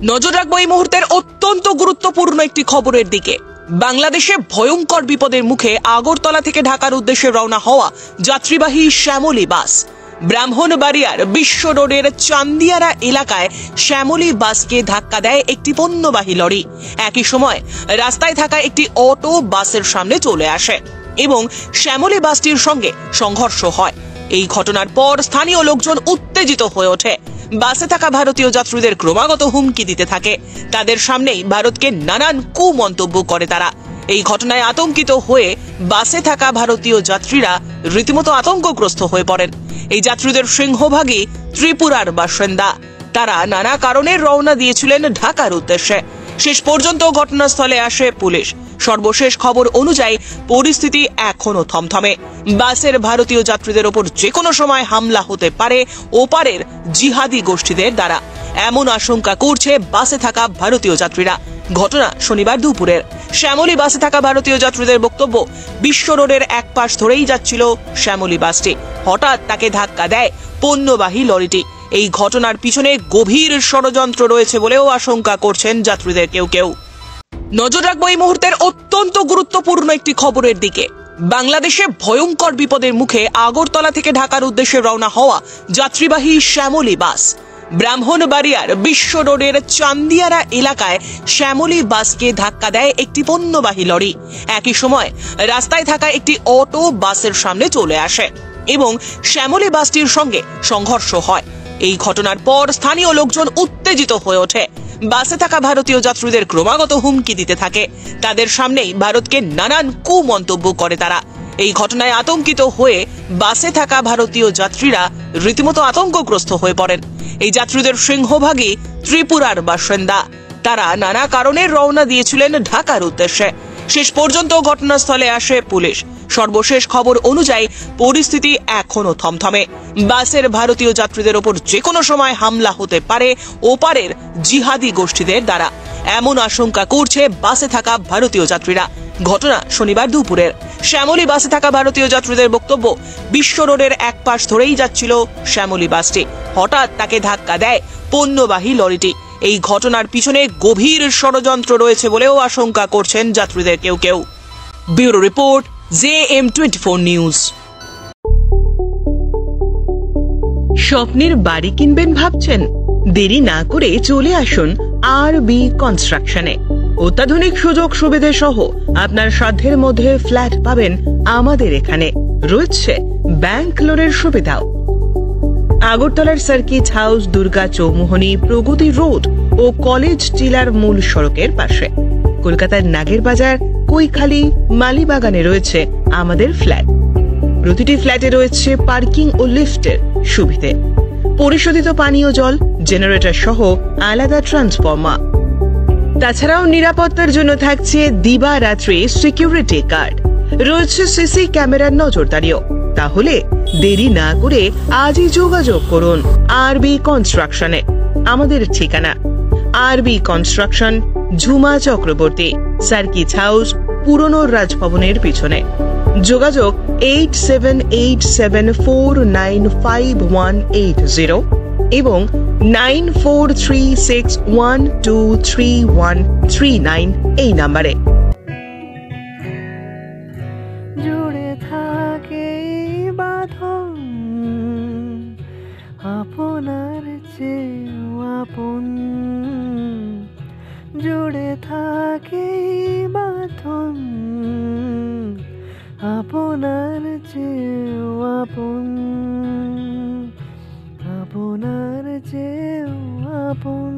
নজর রাখবো এই মুহূর্তের অত্যন্ত গুরুত্বপূর্ণ একটি খবরের দিকে। বাংলাদেশে ভয়ঙ্কর বিপদের মুখে আগরতলা থেকে ঢাকার উদ্দেশ্যে রওনা হওয়া যাত্রীবাহী শ্যামলী বাস ব্রাহ্মণবাড়িয়ার বিশ্ব রোডের চান্দিয়ারা এলাকায় শ্যামলী বাসকে ধাক্কা দেয় একটি পণ্যবাহী লরি। একই সময় রাস্তায় থাকা একটি অটো বাসের সামনে চলে আসে এবং শ্যামলী বাসটির সঙ্গে সংঘর্ষ হয়। এই ঘটনার পর স্থানীয় লোকজন উত্তেজিত হয়ে ওঠে। বাসে থাকা ভারতীয় যাত্রীদের ক্রমাগত হুমকি দিতে থাকে। তাদের সামনেই ভারতকে নানান কুমন্তব্য করে তারা। এই ঘটনায় আতঙ্কিত হয়ে বাসে থাকা ভারতীয় যাত্রীরা রীতিমতো আতঙ্কগ্রস্ত হয়ে পড়েন। এই যাত্রীদের সিংহভাগই ত্রিপুরার বাসিন্দা। তারা নানা কারণে রওনা দিয়েছিলেন ঢাকার উদ্দেশ্যে। শেষ পর্যন্ত ঘটনাস্থলে আসে পুলিশ। সর্বশেষ খবর অনুযায়ী পরিস্থিতি এখনো থমথমে। বাসের ভারতীয় যাত্রীদের ওপর যে কোনো সময় হামলা হতে পারে ওপারের জিহাদি গোষ্ঠীদের দ্বারা, এমন আশঙ্কা করছে বাসে থাকা ভারতীয় যাত্রীরা। ঘটনা শনিবার দুপুরের। শ্যামলী বাসে থাকা ভারতীয় যাত্রীদের বক্তব্য, বিশ্ব রোডের এক পাশ ধরেই যাচ্ছিল শ্যামলী বাসটি। হঠাৎ তাকে ধাক্কা দেয় পণ্যবাহী লরিটি। এই ঘটনার পিছনে গভীর ষড়যন্ত্র রয়েছে বলেও আশঙ্কা করছেন যাত্রীদের কেউ কেউ। নজর রাখবো এই মুহূর্তের অত্যন্ত গুরুত্বপূর্ণ একটি খবরের দিকে। বাংলাদেশে ভয়ঙ্কর বিপদের মুখে আগরতলা থেকে ঢাকার উদ্দেশ্যে রওনা হওয়া যাত্রীবাহী শ্যামলী বাস ব্রাহ্মণবাড়িয়ার বিশ্ব রোডের চান্দিয়ারা এলাকায় শ্যামলী বাসকে ধাক্কা দেয় একটি পণ্যবাহী লরি। একই সময় রাস্তায় থাকা একটি অটো বাসের সামনে চলে আসে এবং শ্যামলী বাসটির সঙ্গে সংঘর্ষ হয়। এই ঘটনার পর স্থানীয় লোকজন উত্তেজিত হয়ে ওঠে। বাসে থাকা ভারতীয় যাত্রীদের ক্রমাগত হুমকি দিতে থাকে। তাদের সামনেই ভারতকে নানান কুমন্তব্য করে তারা। এই ঘটনায় আতঙ্কিত হয়ে বাসে থাকা ভারতীয় যাত্রীরা রীতিমতো আতঙ্কগ্রস্ত হয়ে পড়েন। এই যাত্রীদের সিংহভাগই ত্রিপুরার বাসিন্দা। তারা নানা কারণে রওনা দিয়েছিলেন ঢাকার উদ্দেশ্যে। শেষ পর্যন্ত ঘটনাস্থলে আসে পুলিশ। সর্বশেষ খবর অনুযায়ী পরিস্থিতি এখনো থমথমে। বাসের ভারতীয় যাত্রীদের ওপর যে কোনো সময় হামলা হতে পারে ওপারের জিহাদি গোষ্ঠীদের দ্বারা, এমন আশঙ্কা করছে বাসে থাকা ভারতীয় যাত্রীরা। ঘটনা শনিবার দুপুরের। শ্যামলী বাসে থাকা ভারতীয় যাত্রীদের বক্তব্য, বিশ্ব রোডের এক পাশ ধরেই যাচ্ছিল শ্যামলী বাসটি। হঠাৎ তাকে ধাক্কা দেয় পণ্যবাহী লরিটি। এই ঘটনার পিছনে গভীর ষড়যন্ত্র রয়েছে বলেও আশঙ্কা করছেন যাত্রীদের কেউ কেউ। Bureau report, JM24 news. স্বপ্নের বাড়ি কিনবেন ভাবছেন? দেরি না করে চলে আসুন RB কনস্ট্রাকশনে। অত্যাধুনিক সুযোগ সুবিধা সহ আপনার সাধ্যের মধ্যে ফ্ল্যাট পাবেন আমাদের এখানে। রয়েছে ব্যাংক লোনের সুবিধাও। আগরতলার সার্কিট হাউস, দুর্গা চৌমুহনী, প্রগতি রোড ও কলেজ টিলার মূল সড়কের পাশে। কলকাতার নাগের বাজার, কৈখালি, মালিবাগানে রয়েছে আমাদের ফ্ল্যাট। প্রতিটি ফ্ল্যাটে রয়েছে পার্কিং ও লিফটের সুবিধে। পরিশোধিত পানীয় জল, জেনারেটর সহ আলাদা ট্রান্সফরমার। তাছাড়াও নিরাপত্তার জন্য থাকছে দিবারাত্রি সিকিউরিটি গার্ড। রয়েছে সিসি ক্যামেরার নজরদারিও। তাহলে দেরি না করে আজই যোগাযোগ করুন RB কনস্ট্রাকশনে। আমাদের ঠিকানা RB construction, Jhuma Chakraborty, circuit house, পুরনো রাজভবনের পিছনে। যোগাযোগ 8787495180 এবং 9436123139 এই নাম্বারে। জুড়ে থাকে বাঁধন আপনার চেয়েও আপন, জুড়ে থাকে বাঁধন আপনার চেয়েও আপন, আপনার চেয়েও আপন।